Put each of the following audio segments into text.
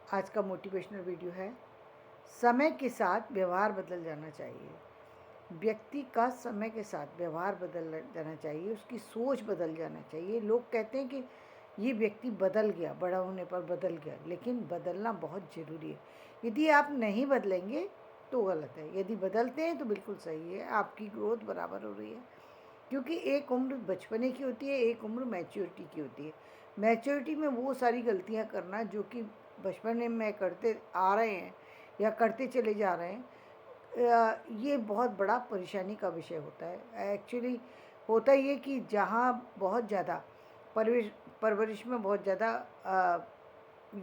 आज का motivational video है, समय के साथ व्यवहार बदल जाना चाहिए। व्यक्ति का समय के साथ व्यवहार बदल जाना चाहिए, उसकी सोच बदल जाना चाहिए। लोग कहते हैं कि ये व्यक्ति बदल गया, बड़ा होने पर बदल गया, लेकिन बदलना बहुत ज़रूरी है। यदि आप नहीं बदलेंगे तो गलत है, यदि बदलते हैं तो बिल्कुल सही है, आपकी ग्रोथ बराबर हो रही है। क्योंकि एक उम्र बचपने की होती है, एक उम्र मैच्योरिटी की होती है। मैच्योरिटी में वो सारी गलतियां करना जो कि बचपन में करते आ रहे हैं या करते चले जा रहे हैं, ये बहुत बड़ा परेशानी का विषय होता है। एक्चुअली होता ये कि जहाँ बहुत ज़्यादा परवरिश परवरिश में बहुत ज़्यादा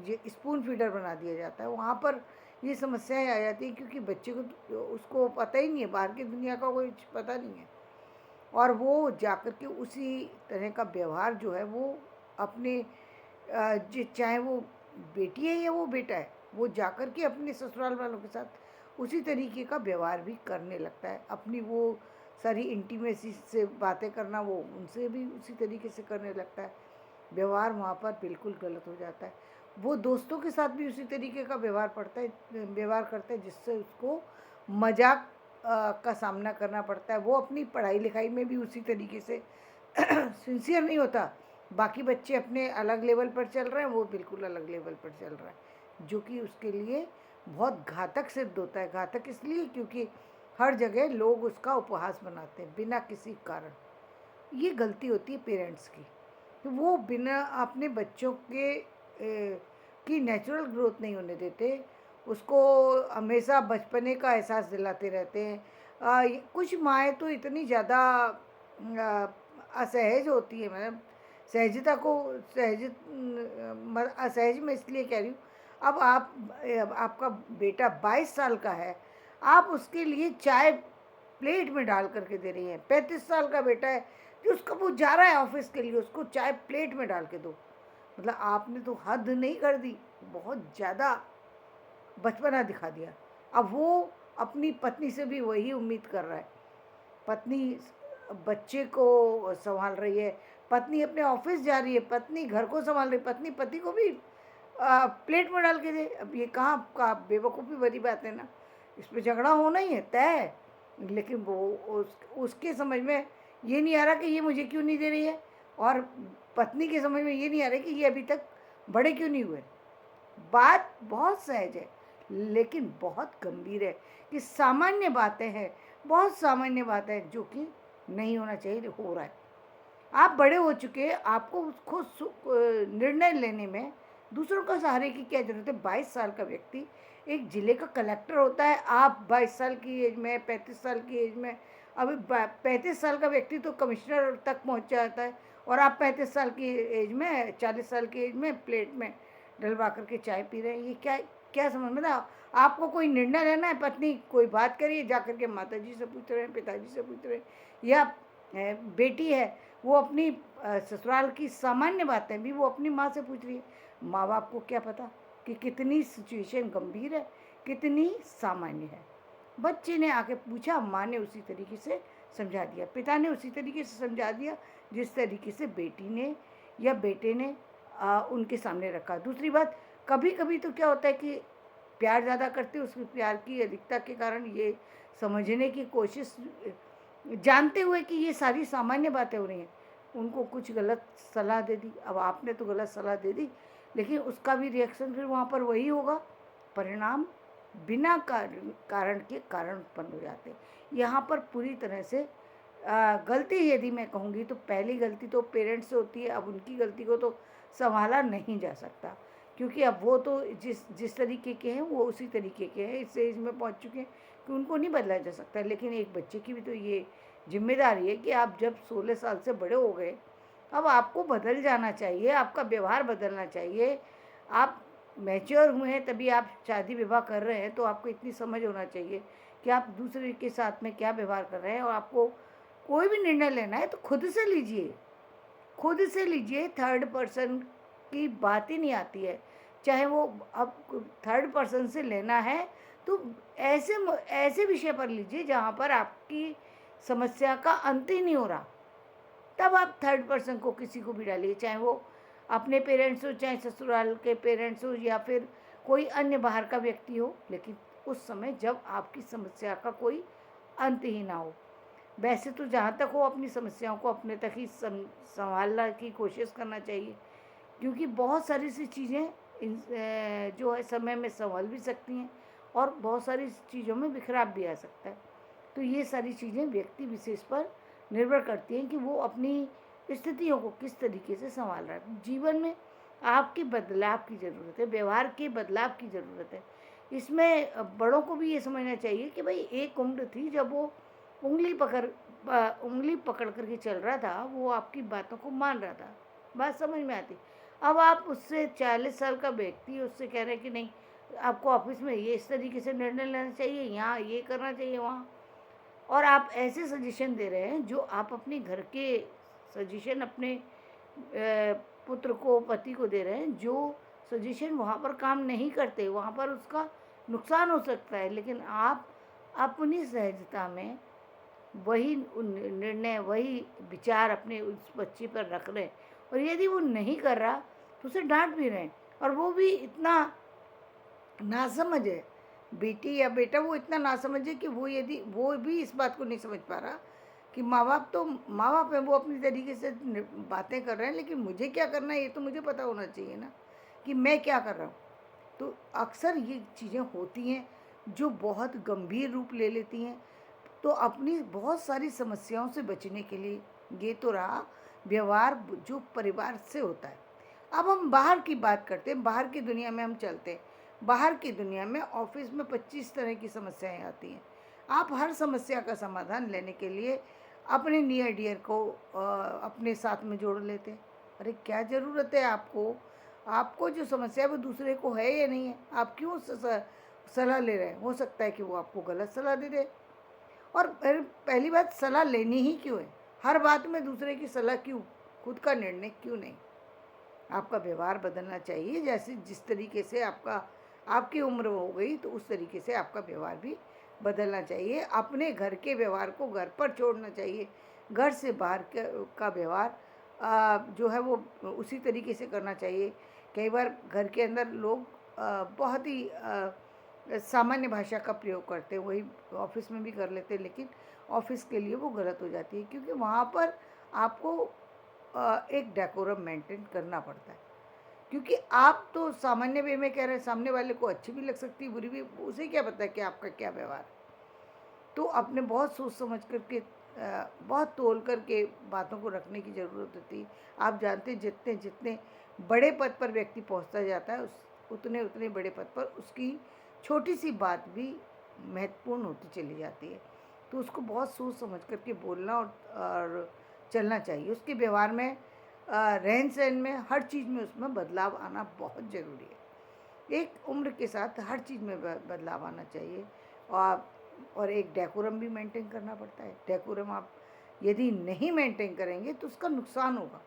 ये स्पून फीडर बना दिया जाता है, वहाँ पर ये समस्याएं आ जाती हैं, क्योंकि बच्चे को उसको पता ही नहीं है, बाहर की दुनिया का कोई पता नहीं है, और वो जाकर के उसी तरह का व्यवहार जो है वो अपने चाहे वो बेटी है या वो बेटा है, वो जाकर के अपने ससुराल वालों के साथ उसी तरीके का व्यवहार भी करने लगता है। अपनी वो सारी इंटीमेसी से बातें करना वो उनसे भी उसी तरीके से करने लगता है। व्यवहार वहाँ पर बिल्कुल गलत हो जाता है। वो दोस्तों के साथ भी उसी तरीके का व्यवहार करता है, जिससे उसको मजाक का सामना करना पड़ता है। वो अपनी पढ़ाई लिखाई में भी उसी तरीके से सिंसियर नहीं होता। बाकी बच्चे अपने अलग लेवल पर चल रहे हैं, वो बिल्कुल अलग लेवल पर चल रहा है, जो कि उसके लिए बहुत घातक सिद्ध होता है। घातक इसलिए क्योंकि हर जगह लोग उसका उपहास बनाते हैं बिना किसी कारण। ये गलती होती है पेरेंट्स की, तो वो बिना अपने बच्चों के की नेचुरल ग्रोथ नहीं होने देते। उसको हमेशा बचपने का एहसास दिलाते रहते हैं। कुछ माएँ तो इतनी ज़्यादा असहज होती है, मतलब सहजता को असहज मैं इसलिए कह रही हूँ। अब आपका बेटा 22 साल का है, आप उसके लिए चाय प्लेट में डाल करके दे रही हैं। 35 साल का बेटा है कि उसका वो जा रहा है ऑफिस के लिए, उसको चाय प्लेट में डाल के दो। मतलब आपने तो हद नहीं कर दी, बहुत ज़्यादा बचपना दिखा दिया। अब वो अपनी पत्नी से भी वही उम्मीद कर रहा है। पत्नी बच्चे को संभाल रही है, पत्नी अपने ऑफिस जा रही है, पत्नी घर को संभाल रही है, पत्नी पति को भी प्लेट में डाल के दे। अब ये कहाँ का बेवकूफ़ी भरी बात है ना, इस पे झगड़ा होना ही है तय। लेकिन वो उसके समझ में ये नहीं आ रहा कि ये मुझे क्यों नहीं दे रही है, और पत्नी के समझ में ये नहीं आ रहा कि ये अभी तक बड़े क्यों नहीं हुए। बात बहुत सहज है, लेकिन बहुत गंभीर है कि सामान्य बातें हैं, बहुत सामान्य बातें हैं जो कि नहीं होना चाहिए, हो रहा है। आप बड़े हो चुके हैं, आपको उसको निर्णय लेने में दूसरों का सहारे की क्या ज़रूरत है। 22 साल का व्यक्ति एक ज़िले का कलेक्टर होता है, आप 22 साल की एज में, 35 साल की एज में, अभी 35 साल का व्यक्ति तो कमिश्नर तक पहुंच जाता है, और आप 35 साल की एज में, 40 साल की एज में प्लेट में डलवा करके चाय पी रहे हैं। ये क्या क्या समझ में था। आपको कोई निर्णय लेना है, पत्नी कोई बात करिए, जा करके माता जी से पूछ रहे हैं, पिताजी से पूछ रहे हैं, या बेटी है वो अपनी ससुराल की सामान्य बातें भी वो अपनी माँ से पूछ रही है। माँ बाप को क्या पता कि कितनी सिचुएशन गंभीर है, कितनी सामान्य है। बच्चे ने आके पूछा, माँ ने उसी तरीके से समझा दिया, पिता ने उसी तरीके से समझा दिया जिस तरीके से बेटी ने या बेटे ने उनके सामने रखा। दूसरी बात, कभी कभी तो क्या होता है कि प्यार ज़्यादा करते, उसके प्यार की अधिकता के कारण ये समझने की कोशिश, जानते हुए कि ये सारी सामान्य बातें हो रही हैं, उनको कुछ गलत सलाह दे दी। अब आपने तो गलत सलाह दे दी, लेकिन उसका भी रिएक्शन फिर वहाँ पर वही होगा। परिणाम बिना कारण के कारण उत्पन्न हो जाते हैं। यहाँ पर पूरी तरह से गलती यदि मैं कहूँगी तो पहली गलती तो पेरेंट्स से होती है। अब उनकी गलती को तो संभाला नहीं जा सकता, क्योंकि अब वो तो जिस जिस तरीके के हैं वो उसी तरीके के हैं, इस एज में पहुँच चुके हैं कि उनको नहीं बदला जा सकता। लेकिन एक बच्चे की भी तो ये जिम्मेदारी है कि आप जब 16 साल से बड़े हो गए, अब आपको बदल जाना चाहिए, आपका व्यवहार बदलना चाहिए। आप मैच्योर हुए हैं तभी आप शादी विवाह कर रहे हैं, तो आपको इतनी समझ होना चाहिए कि आप दूसरे के साथ में क्या व्यवहार कर रहे हैं। और आपको कोई भी निर्णय लेना है तो खुद से लीजिए, खुद से लीजिए। थर्ड पर्सन की बात ही नहीं आती है। चाहे वो अब थर्ड पर्सन से लेना है तो ऐसे ऐसे विषय पर लीजिए जहाँ पर आपकी समस्या का अंत ही नहीं हो रहा, तब आप थर्ड पर्सन को किसी को भी डालिए, चाहे वो अपने पेरेंट्स हो, चाहे ससुराल के पेरेंट्स हो, या फिर कोई अन्य बाहर का व्यक्ति हो, लेकिन उस समय जब आपकी समस्या का कोई अंत ही ना हो। वैसे तो जहाँ तक हो अपनी समस्याओं को अपने तक ही संभालने की कोशिश करना चाहिए, क्योंकि बहुत सारी सी चीज़ें जो है समय में संभल भी सकती हैं और बहुत सारी चीज़ों में बिखराव भी आ सकता है। तो ये सारी चीज़ें व्यक्ति विशेष पर निर्भर करती हैं कि वो अपनी स्थितियों को किस तरीके से संभाल रहा है। जीवन में आपके बदलाव की ज़रूरत है, व्यवहार के बदलाव की ज़रूरत है। इसमें बड़ों को भी ये समझना चाहिए कि भाई एक उम्र थी जब वो उंगली पकड़ करके चल रहा था, वो आपकी बातों को मान रहा था, बात समझ में आती। अब आप उससे 40 साल का व्यक्ति उससे कह रहे हैं कि नहीं, आपको ऑफिस में ये इस तरीके से निर्णय लेना चाहिए, यहाँ ये करना चाहिए, वहाँ, और आप ऐसे सजेशन दे रहे हैं जो आप अपने घर के सजेशन अपने पुत्र को, पति को दे रहे हैं, जो सजेशन वहाँ पर काम नहीं करते, वहाँ पर उसका नुकसान हो सकता है। लेकिन आप अपनी सहजता में वही निर्णय, वही विचार अपने उस बच्चे पर रख रहे हैं, और यदि वो नहीं कर रहा तो उसे डांट भी रहे हैं, और वो भी इतना नासमझ है, बेटी या बेटा वो इतना नासमझ है कि वो भी इस बात को नहीं समझ पा रहा कि माँ बाप हैं, वो अपनी तरीके से बातें कर रहे हैं, लेकिन मुझे क्या करना है ये तो मुझे पता होना चाहिए ना कि मैं क्या कर रहा हूँ। तो अक्सर ये चीज़ें होती हैं जो बहुत गंभीर रूप ले लेती हैं। तो अपनी बहुत सारी समस्याओं से बचने के लिए ये तो रहा व्यवहार जो परिवार से होता है। अब हम बाहर की बात करते हैं, बाहर की दुनिया में हम चलते हैं। बाहर की दुनिया में ऑफिस में 25 तरह की समस्याएं आती हैं। आप हर समस्या का समाधान लेने के लिए अपने नियर डियर को अपने साथ में जोड़ लेते हैं। अरे क्या ज़रूरत है आपको, आपको जो समस्या है वो दूसरे को है या नहीं है, आप क्यों सलाह ले रहे हैं। हो सकता है कि वो आपको गलत सलाह दे दे। और फिर पहली बात, सलाह लेनी ही क्यों है, हर बात में दूसरे की सलाह क्यों, खुद का निर्णय क्यों नहीं। आपका व्यवहार बदलना चाहिए, जैसे जिस तरीके से आपकी उम्र हो गई तो उस तरीके से आपका व्यवहार भी बदलना चाहिए। अपने घर के व्यवहार को घर पर छोड़ना चाहिए, घर से बाहर का व्यवहार जो है वो उसी तरीके से करना चाहिए। कई बार घर के अंदर लोग बहुत ही सामान्य भाषा का प्रयोग करते हैं, वही ऑफिस में भी कर लेते हैं, लेकिन ऑफिस के लिए वो गलत हो जाती है, क्योंकि वहाँ पर आपको एक डेकोरम मेंटेन करना पड़ता है। क्योंकि आप तो सामान्य वे में कह रहे हैं, सामने वाले को अच्छी भी लग सकती है, बुरी भी, उसे क्या पता है कि आपका क्या व्यवहार है। तो आपने बहुत सोच समझ करके बहुत तोल करके बातों को रखने की ज़रूरत होती है। आप जानते हैं जितने जितने बड़े पद पर व्यक्ति पहुंचता जाता है, उतने उतने बड़े पद पर उसकी छोटी सी बात भी महत्वपूर्ण होती चली जाती है। तो उसको बहुत सोच समझ करके बोलना और चलना चाहिए। उसके व्यवहार में, रहन सहन में, हर चीज़ में उसमें बदलाव आना बहुत ज़रूरी है। एक उम्र के साथ हर चीज़ में बदलाव आना चाहिए। और एक डेकोरम भी मेंटेन करना पड़ता है। डेकोरम आप यदि नहीं मेंटेन करेंगे तो उसका नुकसान होगा।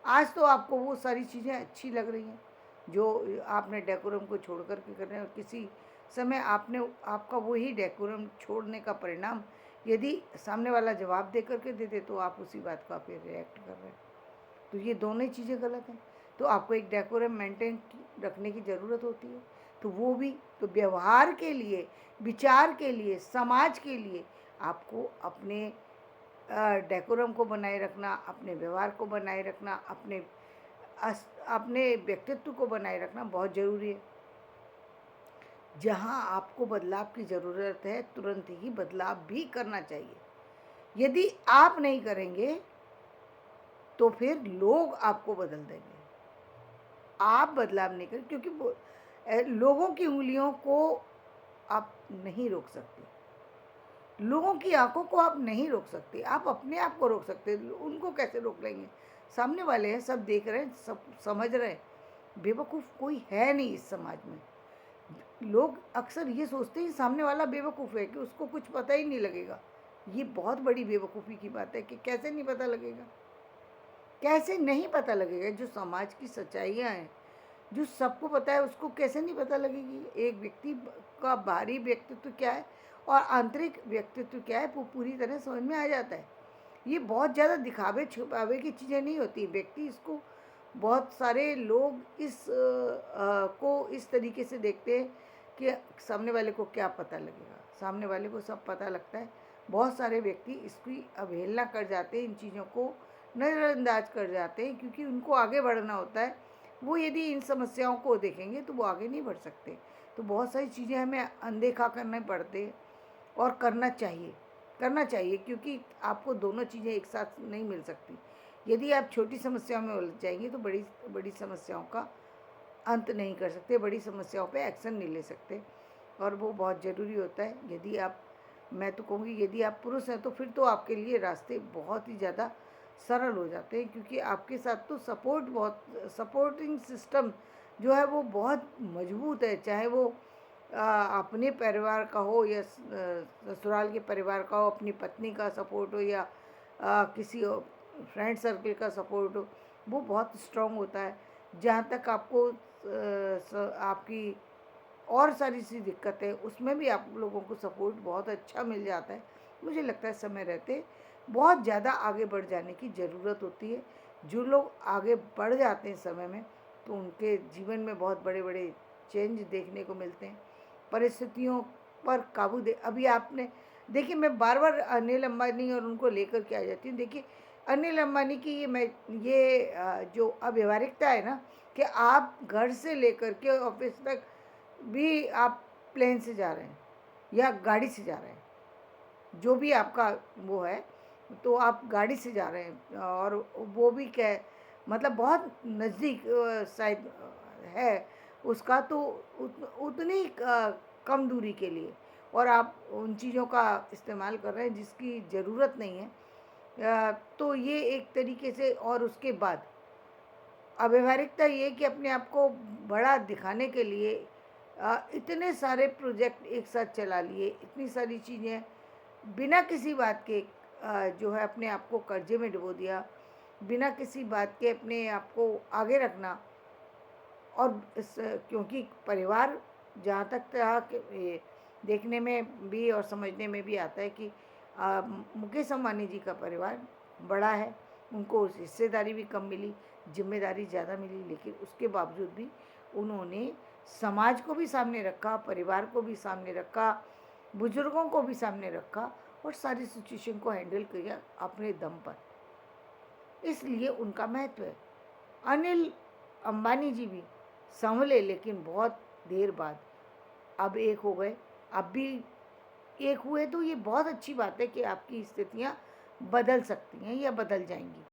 आज तो आपको वो सारी चीज़ें अच्छी लग रही हैं जो आपने डेकोरम को छोड़ कर के कर रहे हैं, और किसी समय आपका वही डेकोरम छोड़ने का परिणाम यदि सामने वाला जवाब दे करके देते तो आप उसी बात का फिर रिएक्ट कर रहे हैं। तो ये दोनों ही चीज़ें गलत हैं। तो आपको एक डेकोरम मेंटेन रखने की ज़रूरत होती है। तो वो भी तो व्यवहार के लिए, विचार के लिए, समाज के लिए आपको अपने डेकोरम को बनाए रखना, अपने व्यवहार को बनाए रखना, अपने व्यक्तित्व को बनाए रखना बहुत ज़रूरी है। जहाँ आपको बदलाव की ज़रूरत है तुरंत ही बदलाव भी करना चाहिए। यदि आप नहीं करेंगे तो फिर लोग आपको बदल देंगे। आप बदलाव नहीं करें, क्योंकि लोगों की उंगलियों को आप नहीं रोक सकते, लोगों की आंखों को आप नहीं रोक सकते, आप अपने आप को रोक सकते। उनको कैसे रोक लेंगे, सामने वाले हैं, सब देख रहे हैं, सब समझ रहे हैं। बेवकूफ़ कोई है नहीं इस समाज में। लोग अक्सर ये सोचते हैं सामने वाला बेवकूफ़ है कि उसको कुछ पता ही नहीं लगेगा। ये बहुत बड़ी बेवकूफ़ी की बात है कि कैसे नहीं पता लगेगा, कैसे नहीं पता लगेगा। जो समाज की सच्चाइयाँ हैं, जो सबको पता है, उसको कैसे नहीं पता लगेगी। एक व्यक्ति का बाहरी व्यक्तित्व क्या है और आंतरिक व्यक्तित्व क्या है वो पूरी तरह समझ में आ जाता है। ये बहुत ज़्यादा दिखावे छुपावे की चीज़ें नहीं होती। व्यक्ति इसको बहुत सारे लोग को इस तरीके से देखते हैं कि सामने वाले को क्या पता लगेगा, सामने वाले को सब पता लगता है। बहुत सारे व्यक्ति इसकी अवहेलना कर जाते हैं, इन चीज़ों को नज़रअंदाज कर जाते हैं, क्योंकि उनको आगे बढ़ना होता है। वो यदि इन समस्याओं को देखेंगे तो वो आगे नहीं बढ़ सकते। तो बहुत सारी चीज़ें हमें अनदेखा करने पड़ते और करना चाहिए, क्योंकि आपको दोनों चीज़ें एक साथ नहीं मिल सकती। यदि आप छोटी समस्याओं में उलझ जाएंगे तो बड़ी बड़ी समस्याओं का अंत नहीं कर सकते, बड़ी समस्याओं पे एक्शन नहीं ले सकते, और वो बहुत ज़रूरी होता है। यदि आप, मैं तो कहूँगी, यदि आप पुरुष हैं तो फिर तो आपके लिए रास्ते बहुत ही ज़्यादा सरल हो जाते हैं, क्योंकि आपके साथ तो सपोर्टिंग सिस्टम जो है वो बहुत मजबूत है। चाहे वो अपने परिवार का हो या ससुराल के परिवार का हो, अपनी पत्नी का सपोर्ट हो या किसी फ्रेंड सर्कल का सपोर्ट हो, वो बहुत स्ट्रांग होता है। जहाँ तक आपको आपकी और सारी सी दिक्कतें, उसमें भी आप लोगों को सपोर्ट बहुत अच्छा मिल जाता है। मुझे लगता है समय रहते बहुत ज़्यादा आगे बढ़ जाने की ज़रूरत होती है। जो लोग आगे बढ़ जाते हैं समय में, तो उनके जीवन में बहुत बड़े बड़े चेंज देखने को मिलते हैं। परिस्थितियों पर काबू दे, अभी आपने देखिए, मैं बार बार अनिल अंबानी और उनको लेकर के आ जाती हूँ। देखिए, अनिल अंबानी की जो अव्यवहारिकता है ना, कि आप घर से लेकर के ऑफिस तक भी आप प्लेन से जा रहे हैं या गाड़ी से जा रहे हैं, जो भी आपका वो है, तो आप गाड़ी से जा रहे हैं, और वो भी क्या है, मतलब बहुत नज़दीक शायद है उसका, तो उतनी कम दूरी के लिए, और आप उन चीज़ों का इस्तेमाल कर रहे हैं जिसकी ज़रूरत नहीं है। तो ये एक तरीके से, और उसके बाद अव्यवहारिकता ये कि अपने आप को बड़ा दिखाने के लिए इतने सारे प्रोजेक्ट एक साथ चला लिए, इतनी सारी चीज़ें बिना किसी बात के, जो है अपने आप को कर्जे में डुबो दिया, बिना किसी बात के अपने आप को आगे रखना। और क्योंकि परिवार, जहाँ तक था कि देखने में भी और समझने में भी आता है कि मुकेश अम्बानी जी का परिवार बड़ा है, उनको हिस्सेदारी भी कम मिली, जिम्मेदारी ज़्यादा मिली, लेकिन उसके बावजूद भी उन्होंने समाज को भी सामने रखा, परिवार को भी सामने रखा, बुजुर्गों को भी सामने रखा, और सारी सिचुएशन को हैंडल किया अपने दम पर। इसलिए उनका महत्व है। अनिल अंबानी जी भी संभले, लेकिन बहुत देर बाद अब एक हो गए। अब भी एक हुए तो ये बहुत अच्छी बात है कि आपकी स्थितियाँ बदल सकती हैं या बदल जाएंगी।